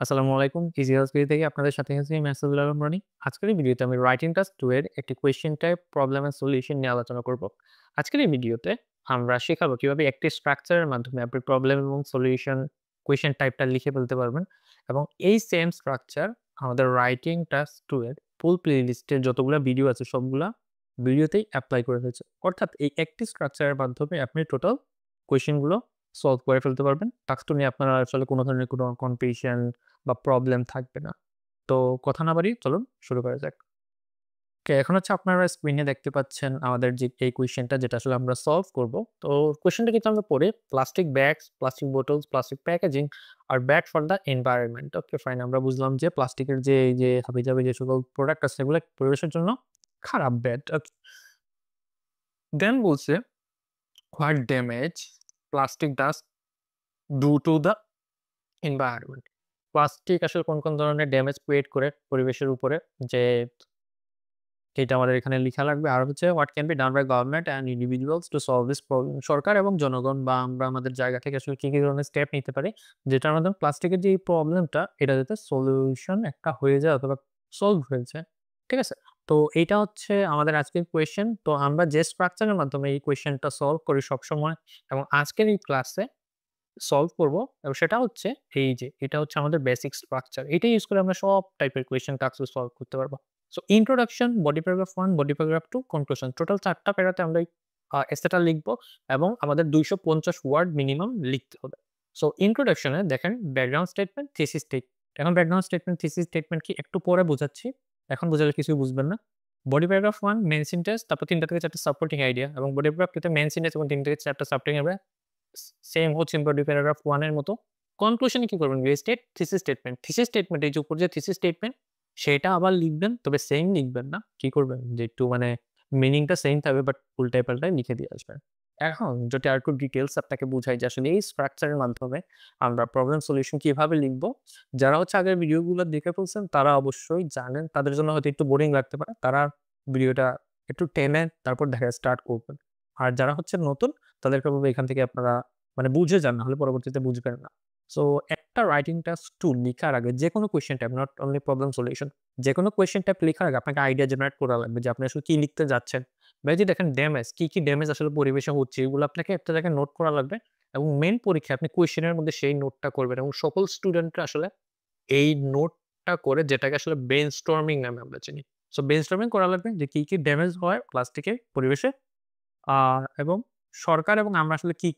আসসালামু আলাইকুম। ইজিহাস বিডি থেকে আপনাদের সাথে আছি আমি আসাদুল আলম রনি। আজকের এই ভিডিওতে আমি রাইটিং টাস্ক 2 এর একটি question type problem and solution নিয়ে আলোচনা করব। আজকের এই ভিডিওতে আমরা শেখাবো কিভাবে একটি স্ট্রাকচারের মাধ্যমে আপনি প্রবলেম এবং সলিউশন কোয়েশ্চেন টাইপটা লিখে ফেলতে পারবেন এবং এই সেম স্ট্রাকচার আমাদের রাইটিং টাস্ক 2 এর ফুল প্লেলিস্টে যতগুলা ভিডিও আছে সবগুলা ভিডিওতেই এপ্লাই করে ফেলছে। অর্থাৎ এই একটি স্ট্রাকচারের মাধ্যমে আপনি টোটাল কোয়েশ্চেন গুলো সলভ করে ফেলতে পারবেন। টাস্ক 2 নিয়ে আপনার আসলে কোনো ধরনের কোনো কনফিউশন বা প্রবলেম থাকবে না। তো কথা না বাড়িয়ে চলুন শুরু করা যাক। ওকে, এখন হচ্ছে আপনারা স্ক্রিনে দেখতে পাচ্ছেন আমাদের যে এই কোয়েশ্চেনটা যেটা আসলে আমরা সলভ করব। তো কোয়েশ্চেনটা কিন্তু আমরা পড়ি plastic bags, plastic bottles, plastic packaging are bad for the environment. Okay fine, আমরা বুঝলাম যে প্লাস্টিকের যে এই যে হাবিজাবি যে সকল প্রোডাক্ট আছে সেগুলো পরিবেশের জন্য খারাপ, ব্যাড। ওকে, দেন বলছে what damage plastic does do to the environment. Plastic আসলে কোন ধরনের ড্যামেজ ক্রিয়েট করে পরিবেশের উপরে, যে এটা আমাদের এখানে লিখা লাগবে। আর হচ্ছে what can be done by government and individuals to solve this problem. সরকার এবং জনগণ বা আমরা আমাদের জায়গা থেকে আসলে কি ধরনের স্টেপ নিতে পারি যেটার মাধ্যমে প্লাস্টিকের যে এই প্রবলেমটা এটা যাতে সলিউশন একটা হয়ে যায় অথবা সলভ হয়ে যায়। ঠিক আছে? তো এইটা হচ্ছে আমাদের আজকের কোয়েশ্চেন। তো আমরা যে স্ট্রাকচারের মাধ্যমে এই কোয়েশ্চেনটা সলভ করি সবসময় এবং আজকের এই ক্লাসে সলভ করব এবং সেটা হচ্ছে এই যে এটা হচ্ছে আমাদের বেসিক স্ট্রাকচার। এটা ইউজ করে আমরা সব টাইপের কোয়েশ্চেন টাস্ক সলভ করতে পারবো। So introduction, body paragraph 1, body paragraph 2, conclusion. Total 4 টা প্যারাতে আমরা এই এসেটা লিখব এবং আমাদের 250 ওয়ার্ড মিনিমাম লিখতে হবে। সো ইন্ট্রোডাকশন এ দেখেন ব্যাকগ্রাউন্ড স্টেটমেন্ট, থিসিস স্টেটমেন্ট। এখন ব্যাকগ্রাউন্ড স্টেটমেন্ট, থিসিস স্টেটমেন্ট কি একটু পরে বোঝাচ্ছি। এখন বোঝালে কিছুই বুঝবেন না। বডি প্যারাগ্রাফ 1 মেইন সেন্টেন্স, তারপর 3 টা থেকে 4 টা সাপোর্টিং আইডিয়া এবং বডি প্যারাগ্রাফ 2 তে মেইন সেন্টেন্স এবং 3 থেকে 4 টা সাপোর্টিং আইডিয়া সেম হচ্ছে বডি প্যারাগ্রাফ 1 এর মতো। কনক্লুশন এ কি করবেন? Restate thesis statement. Thesis statement এই যে উপর যে থিসিস স্টেটমেন্ট সেটা আবার লিখবেন, তবে সেম লিখবেন না। কি করবেন? যে একটু মানে মিনিংটা সেম থাকবে বাট উল্টায় পাল্টায় লিখে দিয়ে আসবেন। এখন যদি আরেকটু ডিটেইলস আপনাকে বুঝাই যে আসলে এই স্ট্রাকচারের মাধ্যমে আমরা প্রবলেম সলিউশন কিভাবে লিখবো। যারা হচ্ছে আগের ভিডিওগুলো দেখে ফেলছেন তারা অবশ্যই জানেন। তাদের জন্য হয়তো একটু বোরিং লাগতে পারে। তারা ভিডিওটা একটু টেনে তারপর দেখা স্টার্ট করবেন। আর যারা হচ্ছে নতুন তাদেরকে বলব এখান থেকে আপনারা মানে বুঝে যান, নাহলে পরবর্তীতে বুঝবেন না। সো একটা রাইটিং টাস্ক 2 লিখার আগে যেকোনো question type, not only problem solution, যেকোনো কোয়েশ্চেন টাইপ লিখার আগে আপনাকে আইডিয়া জেনারেট করা লাগবে যে আপনি আসলে কি লিখতে যাচ্ছেন। বা এই যে দেখেন ড্যামেজ, কি ড্যামেজ আসলে পরিবেশে হচ্ছে এগুলো আপনাকে একটা জায়গায় নোট করা লাগবে এবং মেইন পরীক্ষায় আপনি কোয়েশ্চেনের মধ্যে সেই নোটটা করবেন এবং সকল স্টুডেন্টরা আসলে এই নোটটা করে যেটাকে আসলে ব্রেইনস্টর্মিং নামে আমরা চিনি। সো ব্রেইনস্টর্মিং করা লাগবে যে কি ড্যামেজ হয় প্লাস্টিকের পরিবেশে। আ এবং সরকার এবং আমরা আসলে কি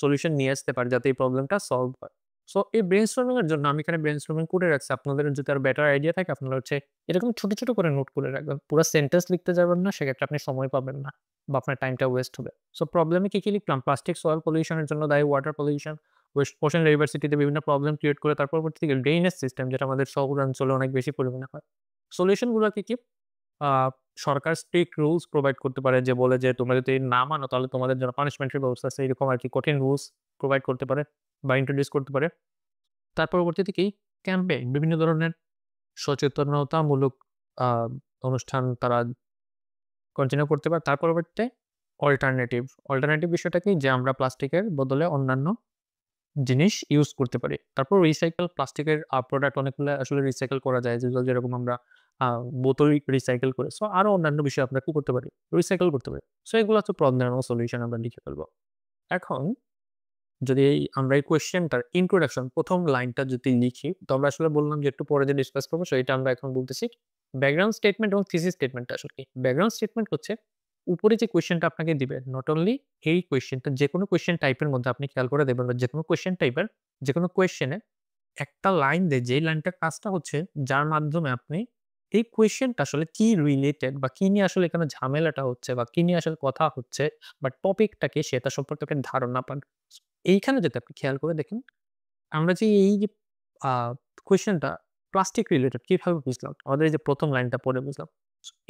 সলিউশন নিয়ে আসতে পারি যাতে এই প্রবলেমটা সলভ হয়। সো এই ব্রেইনস্টর্মিং এর জন্য আমি এখানে ব্রেইনস্টর্মিং করে রাখছি। আপনাদের যদি আরো বেটার আইডিয়া থাকে আপনারা হচ্ছে এরকম ছোট করে নোট করে রাখবেন। পুরা সেন্টেন্স লিখতে যাবেন না, সেক্ষেত্রে আপনি সময় পাবেন না বা আপনার টাইমটা ওয়েস্ট হবে। সো প্রবলেমে কি লিখলাম? প্লাস্টিক সয়েল পলিউশন এর জন্য দায়ী ওয়াটার পলিউশন, ওয়েস্ট ওশেন ডাইভার্সিটিতে বিভিন্ন প্রবলেম ক্রিয়েট করে তার পরবর্তীতে ড্রেইনেজ সিস্টেম যেটা আমাদের শহরাঞ্চলে অনেক বেশি পরিমাণে হয়। সলিউশন গুলো কি? আ সরকার স্ট্রিক্ট রুলস প্রোভাইড করতে পারে যে বলে যে তোমরা যদি না মানো তাহলে তোমাদের জন্য পানিশমেন্টের ব্যবস্থা আছে। এরকম আরকি কঠিন রুলস প্রোভাইড করতে পারে বা ইন্ট্রোডিউস করতে পারে। তার পরবর্তীতে কি? ক্যাম্পেইন, বিভিন্ন ধরনের সচেতনতামূলক আ অনুষ্ঠান তারা কন্টিনিউ করতে পারে। তার পরবর্তীতে অল্টারনেটিভ। অল্টারনেটিভ বিষয়টা কি? যে আমরা প্লাস্টিকের বদলে অন্যান্য জিনিস ইউজ করতে পারি। তারপর রিসাইকেল প্লাস্টিকের প্রোডাক্ট অনেকগুলা আসলে রিসাইকেল করা যায়। যেগুলো যেরকম আমরা আ বোতল রিসাইকেল করে। সো আরো অন্যান্য বিষয় আমরা কি করতে পারি? রিসাইকেল করতে পারি। সো এগুলো হচ্ছে প্রবলেম এবং সলিউশন আমরা লিখে ফেলব। এখন যদি আমরা এই কোয়েশ্চেনটার ইন্ট্রোডাকশন ১ম লাইনটা যদি লিখি, তো আমরা আসলে বললাম যে একটু পরে যে ডিসকাস করব সেটা আমরা এখন বলতেছি। ব্যাকগ্রাউন্ড স্টেটমেন্ট এবং থিসিস স্টেটমেন্টটা আসলে কি? ব্যাকগ্রাউন্ড স্টেটমেন্ট হচ্ছে উপরে যে কোয়েশ্চেনটা আপনাকে দিবে, নট অনলি এই কোয়েশ্চেনটা যেকোনো কোয়েশ্চেন টাইপের মধ্যে আপনি খেয়াল করে দেখবেন বা যেকোনো কোয়েশ্চেন টাইপের যেকোনো কোয়েশ্চেনে একটা লাইন দেয় যেই লাইনটার কাজটা হচ্ছে যার মাধ্যমে আপনি এই কোয়েশ্চেনটা আসলে কি রিলেটেড বা কি নিয়ে আসলে এখানে ঝামেলাটা হচ্ছে বা কি নিয়ে আসলে কথা হচ্ছে বা টপিকটা কি সেটা সম্পর্কে একটা ধারণা পান। এইখানে যদি আপনি খেয়াল করে দেখেন, আমরা যে এই যে আ কোয়েশ্চেনটা প্লাস্টিক রিলেটেড কিভাবে বুঝলাম? আমাদের এই যে ১ম লাইনটা পড়ে বুঝলাম।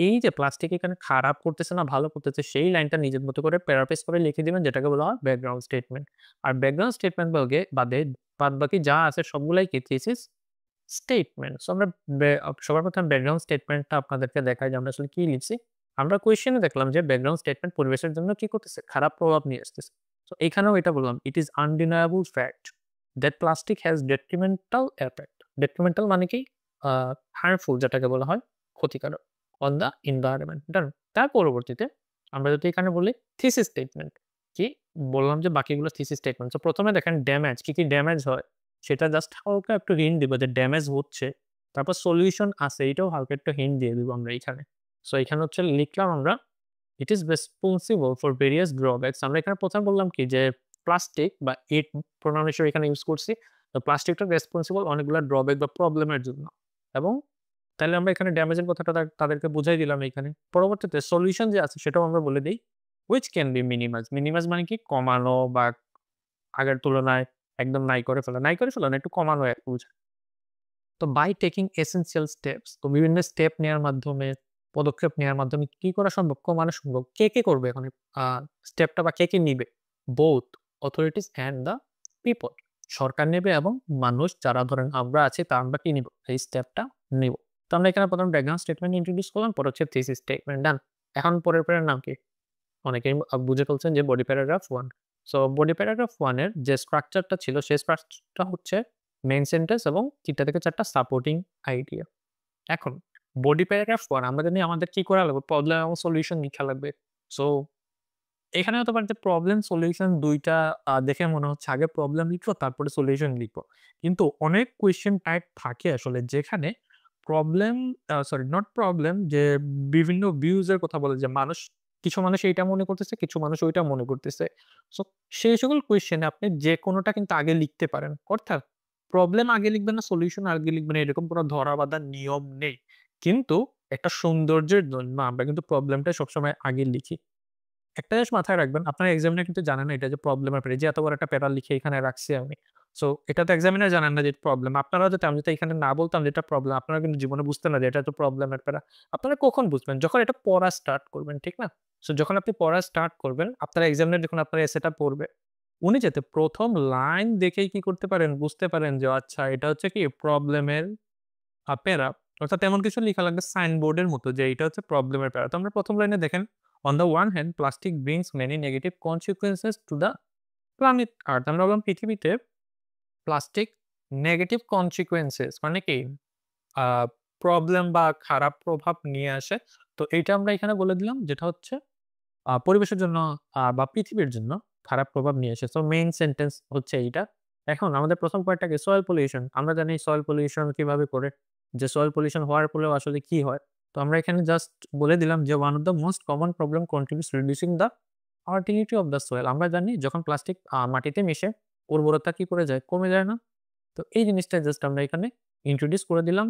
এই যে প্লাস্টিক এখানে খারাপ করতেছে না ভালো করতেছে সেই লাইনটা নিজের মতো করে প্যারাফ্রেজ করে লিখে দিবেন যেটাকে বলা হয় ব্যাকগ্রাউন্ড স্টেটমেন্ট। আর ব্যাকগ্রাউন্ড স্টেটমেন্ট বাদে বাদবাকি যা আছে সবগুলাই কি থিসিস স্টেটমেন্ট। সো আমরা সবার প্রথম ব্যাকগ্রাউন্ড স্টেটমেন্টটা আপনাদেরকে দেখাই যে আমরা আসলে কি লিখছি। আমরা কোয়েশ্চেনে দেখলাম যে ব্যাকগ্রাউন্ড স্টেটমেন্ট পরিবেশের জন্য কি করতেছে? খারাপ প্রভাব নিয়ে আসতেছে। সো এখানেও এটা বললাম, "It is undeniable fact that plastic has detrimental effect." Detrimental মানে কি? আ হার্মফুল যেটাকে বলা হয়, ক্ষতিকারক অন দ্য এনভায়রনমেন্ট। ডান? তার পরবর্তীতে আমরা যদি এখানে বলি থিসিস স্টেটমেন্ট। কি? বললাম যে বাকিগুলো থিসিস স্টেটমেন্ট। সো ১ম এ দেখেন ড্যামেজ, কি ড্যামেজ হয়? সেটা জাস্ট হালকা একটু হিন্ট দিব যে ড্যামেজ হচ্ছে। তারপর সলিউশন আছে, এটাও হালকা একটু হিন্ট দিয়ে দিব আমরা এইখানে। সো এখানে হচ্ছে লিখলাম আমরা ইট ইস রেসপন্সিবল ফর ভেরিয়াস ড্রব্যাকস। আমরা এখানে ১ম বললাম কি যে প্লাস্টিক বা ইট প্রোনাউন হিসেবে এখানে ইউজ করছি। তো প্লাস্টিকটা রেসপন্সিবল অনেকগুলা ড্রব্যাক বা প্রবলেমের জন্য। এবং তাইলে আমরা এখানে ড্যামেজের কথাটা তাদেরকে বুঝাই দিলাম এইখানে। পরবর্তীতে সলিউশন যে আছে সেটাও আমরা বলে দেই। Which can be minimise. Minimise মানে কি? কমানো বা আগের তুলনায় একদম নাই করে ফেলা। নাই করে ফেলা না, একটু কমানো আরকি বোঝায়। তো বাই টেকিং এসেনশিয়াল স্টেপস, তো বিভিন্ন স্টেপ নেয়ার মাধ্যমে, পদক্ষেপ নেয়ার মাধ্যমে কি করা সম্ভব? কমানো সম্ভব। কে করবে এখন আ স্টেপটা বা কে নিবে? Both authorities and the people. সরকার নেবে এবং মানুষ যারা ধরেন আমরা আছি তা আমরা কি নিব? এই স্টেপটা নিব। তো আমরা এখানে ১ম ব্যাকগ্রাউন্ড স্টেটমেন্ট ইন্ট্রোডিউস করলাম, পরে হচ্ছে থিসিস স্টেটমেন্ট। ডান? এখন পরের নাম কি? অনেকেই বুঝে ফেলছেন যে body paragraph 1। So body paragraph 1 এর যে স্ট্রাকচারটা ছিল সেই স্ট্রাকচারটা হচ্ছে মেইন সেন্টেন্স এবং ৩ টা থেকে ৪ টা সাপোর্টিং আইডিয়া। এখন বডি প্যারাগ্রাফ 1 আমরা জানি আমাদের কি করা লাগবে? প্রবলেম এবং সলিউশন লিখা লাগবে। সো এখানে হতে পারে যে প্রবলেম সলিউশন ২ টা দেখে মনে হচ্ছে আগে প্রবলেম লিখবো তারপরে সলিউশন লিখবো। কিন্তু অনেক কোয়েশ্চেন টাইপ থাকে আসলে যেখানে প্রবলেম সরি নট প্রবলেম, যে বিভিন্ন ভিউজ এর কথা বলে যে কিছু মানুষ এইটা মনে করতেছে, কিছু মানুষ ওইটা মনে করতেছে। সো সেই সকল কোয়েশ্চেন এ আপনি যেকোনোটা কিন্তু আগে লিখতে পারেন। অর্থাৎ প্রবলেম আগে লিখবেন না, সলিউশন আগে লিখবেন না, এরকম কোনো ধরা বাঁধা নিয়ম নেই। কিন্তু একটা সৌন্দর্যের জন্য আমরা কিন্তু প্রবলেমটা সবসময় আগে লিখি। একটা জিনিস মাথায় রাখবেন, আপনার এক্সামিনার কিন্তু জানে না এটা যে প্রবলেমের প্যারা। এই যে এত বড় একটা প্যারা লিখে এখানে রাখছি আমি। সো এটা তো এক্সামিনার জানেন না যে এটা প্রবলেম। আপনারাও যদি আমি যদি এখানে না বলতাম যে এটা প্রবলেম, আপনারা কিন্তু জীবনে বুঝতেন না যে এটা তো প্রবলেমের প্যারা। আপনারা কখন বুঝবেন? যখন এটা পড়া স্টার্ট করবেন, ঠিক না? সো যখন আপনি পড়া স্টার্ট করবেন, আপনার এক্সামিনার যখন আপনার এসেটা পড়বে, উনি যাতে ১ম লাইন দেখেই কি করতে পারেন? বুঝতে পারেন যে আচ্ছা এটা হচ্ছে কি প্রবলেমের প্যারা। অর্থাৎ এমন কিছু লিখা লাগবে সাইনবোর্ডের মতো যে এইটা হচ্ছে প্রবলেমের প্যারা। তো আমরা ১ম লাইনে দেখেন, "On the one hand, plastic brings many negative consequences to the planet Earth." আমরা বললাম পৃথিবীতে প্লাস্টিক নেগেটিভ consequences মানে কি? আ প্রবলেম বা খারাপ প্রভাব নিয়ে আসে। তো এইটা আমরা এখানে বলে দিলাম যেটা হচ্ছে পরিবেশের জন্য বা পৃথিবীর জন্য খারাপ প্রভাব নিয়ে এসেছে। সো মেইন সেন্টেন্স হচ্ছে এইটা। এখন আমাদের ১ম পয়েন্টটা কি? Soil pollution. আমরা জানি সয়েল পলিউশন কিভাবে করে? যে সয়েল পলিউশন হওয়ার ফলেও আসলে কি হয়? তো আমরা এখানে জাস্ট বলে দিলাম যে one of the most common problem contributes reducing the fertility of the soil. আমরা জানি যখন প্লাস্টিক মাটিতে মিশে উর্বরতা কি করে যায়? কমে যায় না? তো এই জিনিসটা জাস্ট আমরা এখানে ইন্ট্রোডিউস করে দিলাম।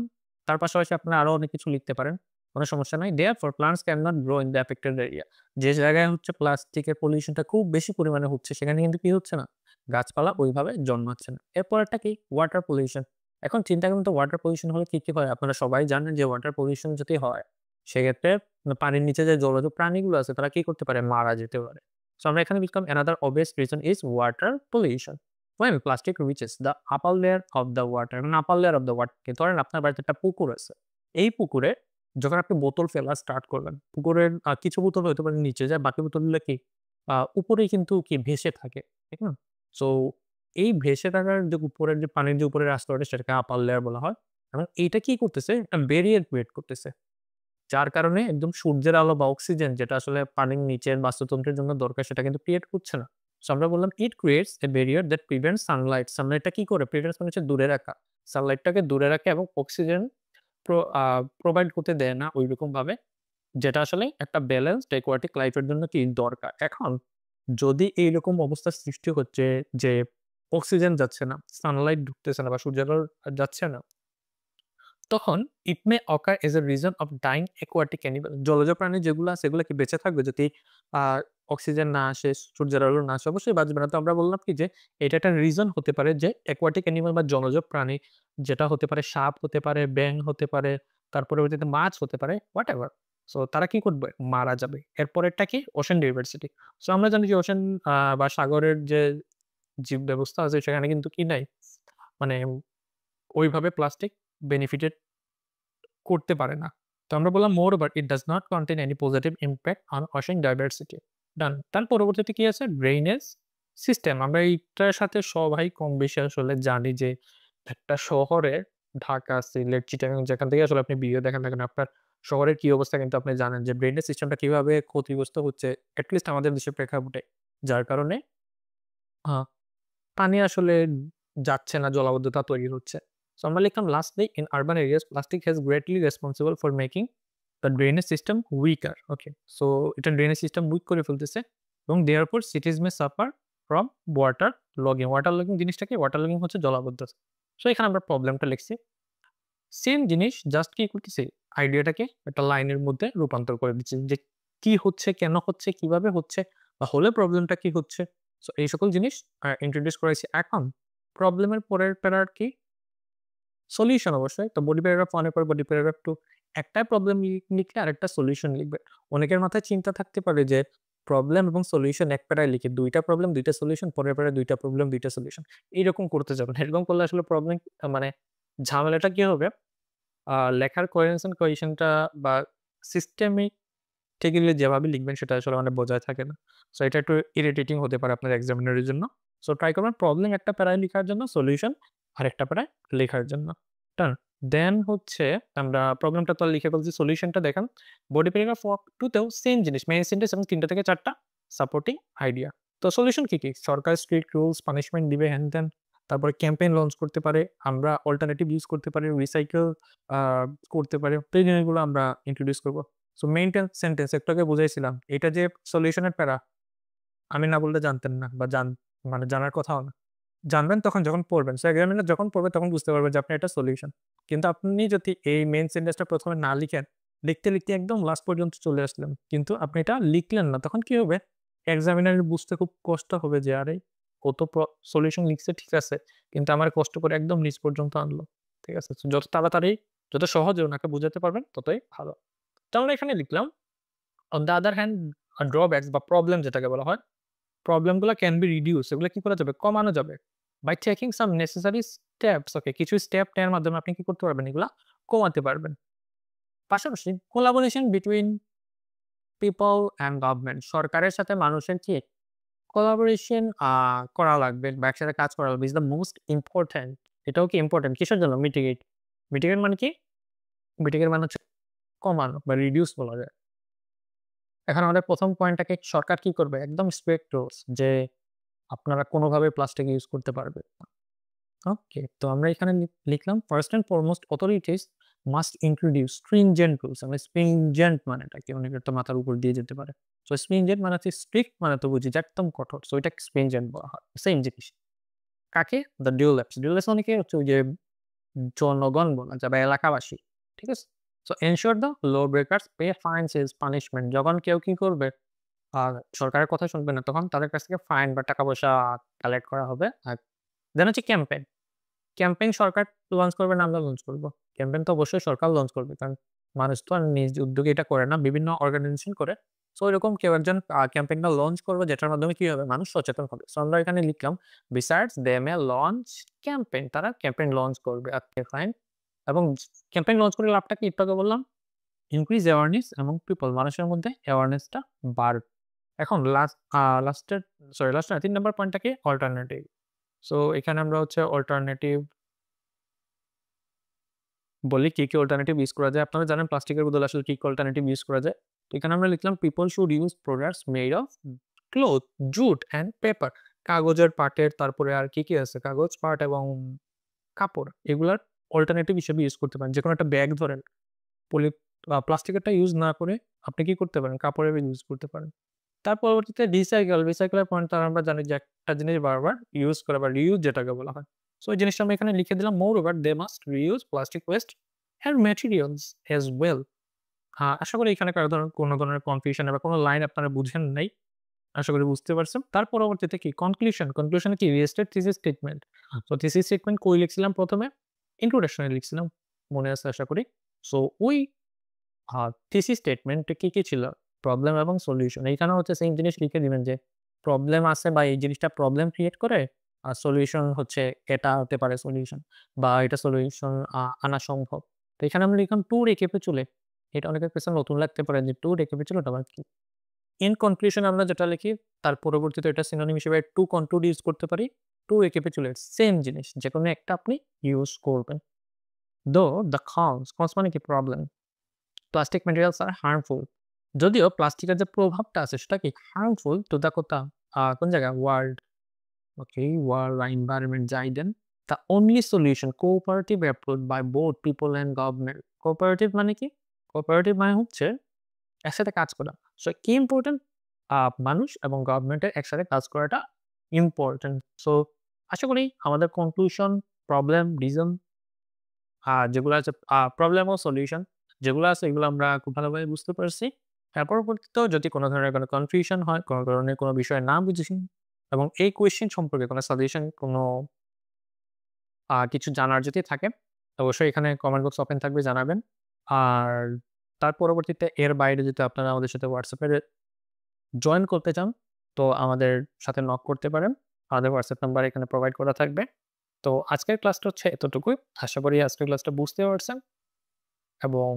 তার পাশাপাশি আপনারা আরো অনেক কিছু লিখতে পারেন। কোন সমস্যা নাই। Therefore plants cannot grow in the affected area. যে জায়গায় হচ্ছে প্লাস্টিকের পলিউশনটা খুব বেশি পরিমাণে হচ্ছে সেখানে কিন্তু কি হচ্ছে না? গাছপালা ওইভাবে জন্মাচ্ছে না। এরপরেরটা কি? Water pollution. এখন চিন্তা করুন তো ওয়াটার পলিউশন হলে কি হয়? আপনারা সবাই জানেন যে ওয়াটার পলিউশন যদি হয় সেক্ষেত্রে পানির নিচে যে জলজ প্রাণীগুলো আছে তারা কি করতে পারে? মারা যেতে পারে। সো আমরা এখানে লিখলাম another obvious reason is water pollution. When plastic reaches the upper layer of the water, মানে upper layer of the water কি ধরেন আপনার বাড়িতে একটা পুকুর আছে। এই পুকুরে যখন আপনি বোতল ফেলা স্টার্ট করবেন, পুকুরের কিছু বোতল হয়তো পারে নিচে যায়, বাকি বোতলগুলো কি উপরেই কিন্তু কি ভেসে থাকে। ঠিক না? সো এই ভেসে থাকার যে উপরের যে পানির যে উপরের স্তরটা সেটাকে আপার লেয়ার বলা হয়। এবং এইটা কি করতেছে? একটা ব্যারিয়ার ক্রিয়েট করতেছে। যার কারণে একদম সূর্যের আলো বা অক্সিজেন যেটা আসলে পানির নিচের বাস্তুতন্ত্রের জন্য দরকার সেটা কিন্তু ক্রিয়েট হচ্ছে না। সো আমরা বললাম it creates a barrier that prevents sunlight. সানলাইটটা কি করে? প্রিভেন্টস মানে হচ্ছে দূরে রাখা। সানলাইটটাকে দূরে রাখে এবং অক্সিজেন প্রো আ প্রোভাইড করতে দেয় না ঐরকমভাবে, যেটা আসলে একটা ব্যালেন্সড অ্যাকুয়াটিক লাইফ এর জন্য কি দরকার। এখন যদি এইরকম অবস্থার সৃষ্টি হচ্ছে যে অক্সিজেন যাচ্ছে না, সানলাইট ঢুকতেছে না বা সূর্যের আলো যাচ্ছে না, তখন it may occur as a reason of dying aquatic animal. জলজ প্রাণী যেগুলো আছে এগুলো কি বেঁচে থাকবে যদি আ অক্সিজেন না আসে, সূর্যের আলো না আসে? অবশ্যই বাঁচবে না। তো আমরা বললাম কি যে এটা একটা রিজন হতে পারে যে অ্যাকুয়াটিক অ্যানিমাল বা জলজ প্রাণী যেটা হতে পারে সাপ হতে পারে, ব্যাঙ হতে পারে, তার পরবর্তীতে মাছ হতে পারে, হোয়াটএভার। সো তারা কি করবে? মারা যাবে। এরপরেরটা কি? Ocean diversity. সো আমরা জানি যে ওশেন বা সাগরের যে জীব ব্যবস্থা আছে সেখানে কিন্তু কি নাই? মানে ওইভাবে প্লাস্টিক বেনিফিটেড করতে পারে না। তো আমরা বললাম moreover it does not contain any positive impact on ocean diversity. ডান। তার পরবর্তীতে কি আছে? Drainage system. আমরা এইটার সাথে সবাই কম বেশি আসলে জানি যে একটা শহরে ঢাকা, সিলেট, চিটাগাং যেখান থেকে আসলে আপনি ভিডিও দেখেন না কেন, আপনার শহরের কি অবস্থা কিন্তু আপনি জানেন যে ব্রেইনের সিস্টেমটা কিভাবে ক্ষতিগ্রস্ত হচ্ছে এটলিস্ট আমাদের দেশের প্রেক্ষাপটে। যার কারণে আ পানি আসলে যাচ্ছে না, জলাবদ্ধতা তৈরি হচ্ছে। সো আমরা লিখলাম lastly in urban areas plastic has greatly responsible for making the drainage system weaker. Okay. So এটা ড্রেনেজ সিস্টেম উইক করে ফেলতেছে এবং therefore cities may suffer from water logging. Water logging জিনিসটা কি? ওয়াটার লগিং হচ্ছে জলাবদ্ধতা। সো এখানে আমরা প্রবলেমটা লিখছি। সেম জিনিস জাস্ট কি করতেছি? আইডিয়াটাকে একটা লাইনের মধ্যে রূপান্তর করে দিচ্ছি যে কি হচ্ছে, কেন হচ্ছে, কিভাবে হচ্ছে বা হলে প্রবলেমটা কি হচ্ছে। সো এই সকল জিনিস ইন্ট্রোডিউস করেছি। এখন প্রবলেমের পরের প্যারার কি? সলিউশন অবশ্যই। তো বডি প্যারাগ্রাফ 1 এর পর বডি প্যারাগ্রাফ 2 একটাই প্রবলেম লিখলে আরেকটা সলিউশন লিখবে। অনেকের মাথায় চিন্তা থাকতে পারে যে প্রবলেম এবং সলিউশন এক প্যারায় লিখে ২ টা প্রবলেম ২ টা সলিউশন, পরের প্যারায় ২ টা প্রবলেম ২ টা সলিউশন। এইরকম করতে যাবেন। এরকম করলে আসলে প্রবলেম মানে ঝামেলাটা কি হবে? লেখার কোহেরেন্স এন্ড কোহেশন টা বা সিস্টেমেটিক্যালি যেভাবে লিখবেন সেটা আসলে মানে বজায় থাকে না। সো এটা একটু ইরিটেটিং হতে পারে আপনার এক্সামিনারের জন্য। সো ট্রাই করবেন প্রবলেম একটা প্যারায় লিখার জন্য, সলিউশন আরেকটা প্যারায় লেখার জন্য। ডান? দেন হচ্ছে আমরা প্রবলেমটা তো আর লিখে ফেলছি, সলিউশনটা দেখেন। বডি প্যারাগ্রাফ 2 তেও সেম জিনিস। মেইন সেন্টেন্স এবং ৩ টা থেকে ৪ টা সাপোর্টিং আইডিয়া। তো সলিউশন কি, কি? সরকার স্ট্রিক্ট রুলস, পানিশমেন্ট দিবে হ্যান-ত্যান। তারপরে ক্যাম্পেইন লঞ্চ করতে পারে। আমরা অল্টারনেটিভ ইউজ করতে পারি, রিসাইকেল আ করতে পারি। তো এই জিনিসগুলো আমরা ইন্ট্রোডিউস করব। সো মেইন সেন্টেন্স একটু আগে বুঝাইছিলাম। এটা যে সলিউশন এর প্যারা, আমি না বললে জানতেন না বা মানে জানার কথাও না। জানবেন তখন যখন পড়বেন। সো এক্সামিনার যখন পড়বে তখন বুঝতে পারবে যে আপনার এটা সলিউশন। কিন্তু আপনি যদি এই মেইন সেন্টেন্সটা ১ম এ না লিখেন, লিখতে, লিখতে একদম লাস্ট পর্যন্ত চলে আসলেন। কিন্তু আপনি এটা লিখলেন না। তখন কি হবে? এক্সামিনারের বুঝতে খুব কষ্ট হবে যে আরে ও তো সলিউশন লিখছে ঠিক আছে। কিন্তু আমার কষ্ট করে একদম নিচ পর্যন্ত আনলো। ঠিক আছে? সো যত তাড়াতাড়ি, যত সহজে উনাকে বুঝাতে পারবেন ততই ভালো। তো আমরা এখানে লিখলাম on the other hand drawbacks বা প্রবলেম যেটাকে বলা হয়, প্রবলেমগুলা ক্যান বি রিডিউস, এগুলা কি করা যাবে? কমানো যাবে। By taking some necessary steps. Okay, কিছু স্টেপ নেওয়ার মাধ্যমে আপনি কি করতে পারবেন? এগুলা কমাতে পারবেন। পাশাপাশি collaboration between people and government, সরকারের সাথে মানুষের কি কোলাবোরেশন করা লাগবে বা একসাথে কাজ করা লাগবে ইজ দ্য মোস্ট ইম্পোর্টেন্ট। এটাও কি ইম্পোর্টেন্ট কিসের জন্য? মিটিগেট। মিটিগেট মানে কি? মিটিগেট মানে হচ্ছে কমানো বা রিডিউস বলা যায়। এখন আমাদের ১ম পয়েন্টটাকে সরকার কি করবে? একদম স্ট্রিক্ট রুলস যে আপনারা কোনোভাবে প্লাস্টিক ইউজ করতে পারবেন না। ওকে। তো আমরা এখানে লিখলাম first and foremost authorities must introduce stringent rules. আমরা স্ট্রিনজেন্ট মানেটা কি? অনেকের তো মাথার উপর দিয়ে যেতে পারে। সো স্ট্রিনজেন্ট মানে হচ্ছে স্ট্রিক্ট মানে তো বুঝি যে একদম কঠোর। সো এটাকে স্ট্রিনজেন্ট বলা হয়। সেম জিনিস। কাকে? দ্যা ডিউলেপস। ডিউলেপস মানে কি? হচ্ছে ওই যে জনগণ বলা যায় বা এলাকাবাসী। ঠিক আছে? So ensure the law breakers pay fines as punishment. যখন কেউ কি করবে? আর সরকারের কথা শুনবে না তখন তাদের কাছ থেকে ফাইন বা টাকা পয়সা কালেক্ট করা হবে। আর দেন হচ্ছে ক্যাম্পেইন। ক্যাম্পেইন সরকার লঞ্চ করবে না আমরা লঞ্চ করব। ক্যাম্পেইন তো অবশ্যই সরকার লঞ্চ করবে। কারণ মানুষ তো আর নিজ উদ্যোগে এটা করে না। বিভিন্ন অর্গানাইজেশন করে। সো এরকম কেউ একজন ক্যাম্পেইনটা লঞ্চ করবে যেটার মাধ্যমে কি হবে? মানুষ সচেতন হবে। সো আমরা এখানে লিখলাম বিসাইডস দে মে লঞ্চ ক্যাম্পেইন। তারা ক্যাম্পেইন লঞ্চ করবে। Okay fine. এবং ক্যাম্পেইন লঞ্চ করে লাভটা কি? একটু আগে বললাম ইনক্রিজ অ্যাওয়ারনেস এবং পিপল মানুষের মধ্যে অ্যাওয়ারনেসটা বাড়বে। এখন লাস্টের লাস্ট না ৩ নাম্বার পয়েন্টটা কি? অল্টারনেটিভ। সো এখানে আমরা হচ্ছে অল্টারনেটিভ বলি কি, কি অল্টারনেটিভ ইউজ করা যায়। আপনারা জানেন প্লাস্টিকের বদলে আসলে কি, কি অল্টারনেটিভ ইউজ করা যায়। তো এখানে আমরা লিখলাম people should use products made of cloth, jute and paper. কাগজের পাটের তারপরে আর কি, কি আছে? কাগজ, পাট এবং কাপড়। এগুলার অল্টারনেটিভ হিসেবে ইউজ করতে পারেন। যেকোনো একটা ব্যাগ ধরেন, পলি প্লাস্টিকেরটা ইউজ না করে আপনি কি করতে পারেন? কাপড়ের ব্যাগ ইউজ করতে পারেন। তার পরবর্তীতে রিসাইকেল। রিসাইকেলের পয়েন্টটা আমরা জানি যে একটা জিনিস বারবার ইউজ করা বা রিউজ যেটাকে বলা হয়। সো এই জিনিসটা আমরা এখানে লিখে দিলাম moreover they must reuse plastic waste and materials as well. আশা করি এখানে কোনো ধরনের কনফিউশন বা কোনো লাইন আপনারা বুঝেন নাই। আশা করি বুঝতে পারছেন। তার পরবর্তীতে কি কনক্লুশন। কনক্লুশনে কি রিলেটেড থিসিস স্টেটমেন্ট। তো থিসিস স্টেটমেন্ট কই লিখছিলাম ১ম এ? ইন্ট্রোডাকশন এ লিখছিলাম। মনে আছে আশা করি। সো ওই থিসিস স্টেটমেন্টে কি, কি ছিল? প্রবলেম এবং সলিউশন। এইখানেও হচ্ছে সেইম জিনিস লিখে দিবেন যে প্রবলেম আছে বা এই জিনিসটা প্রবলেম ক্রিয়েট করে আর সলিউশন হচ্ছে এটা হতে পারে সলিউশন বা এটা সলিউশন আনা সম্ভব। তো এখানে আমরা লিখলাম টু রিক্যাপিচুলেট। এটা অনেকের কাছে নতুন লাগতে পারে যে টু রিক্যাপিচুলেট আবার কি? ইন কনক্লুশন আমরা যেটা লিখি তার পরবর্তীতে এটা সিনোনিম হিসেবে টু কনক্লুড ইউজ করতে পারি। টু রিক্যাপিচুলেট সেম জিনিস। যেকোনো একটা আপনি ইউজ করবেন। দো দ্য কনস মানে কি প্রবলেম। প্লাস্টিক ম্যাটেরিয়ালস আর হার্মফুল। যদিও প্লাস্টিকের যে প্রভাবটা আছে সেটা কি হার্মফুল টু দ্য কোন জায়গায়? ওয়ার্ল্ড। ওকে, ওয়ার্ল্ড বা এনভায়রনমেন্ট যাই দেন। The only solution cooperative approach by both people and government. Cooperative মানে কি? কোঅপারেটিভ মানে হচ্ছে একসাথে কাজ করা। সো কি ইম্পোর্টেন্ট? মানুষ এবং গভর্নমেন্টের একসাথে কাজ করাটা ইম্পোর্টেন্ট। সো আশা করি আমাদের কনক্লুশন, প্রবলেম, রিজন যেগুলো আছে প্রবলেম ও সলিউশন যেগুলো আছে এগুলো আমরা খুব ভালোভাবে বুঝতে পারছি। এর পরবর্তীতেও যদি কোনো ধরনের কোনো কনফিউশন হয়, কোনো ধরনের কোনো বিষয় না বুঝেছি এবং এই কোয়েশ্চেন সম্পর্কে কোনো সাজেশন, কোনো কিছু জানার যদি থাকে, অবশ্যই এখানে কমেন্ট বক্স ওপেন থাকবে, জানাবেন। আর তার পরবর্তীতে এর বাইরে যদি আপনারা আমাদের সাথে WhatsApp এ জয়েন করতে চান, তো আমাদের সাথে নক করতে পারেন। আমাদের WhatsApp নাম্বার এখানে প্রোভাইড করা থাকবে। তো আজকের ক্লাসটা হচ্ছে এতটুকুই। আশা করি আজকের ক্লাসটা বুঝতে পারছেন এবং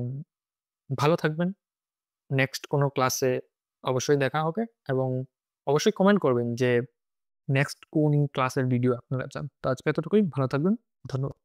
ভালো থাকবেন। নেক্সট কোনো ক্লাসে অবশ্যই দেখা হবে এবং অবশ্যই কমেন্ট করবেন যে নেক্সট কোন ক্লাসের ভিডিও আপনারা চান। তো আজকে এতটুকুই। ভালো থাকবেন। ধন্যবাদ।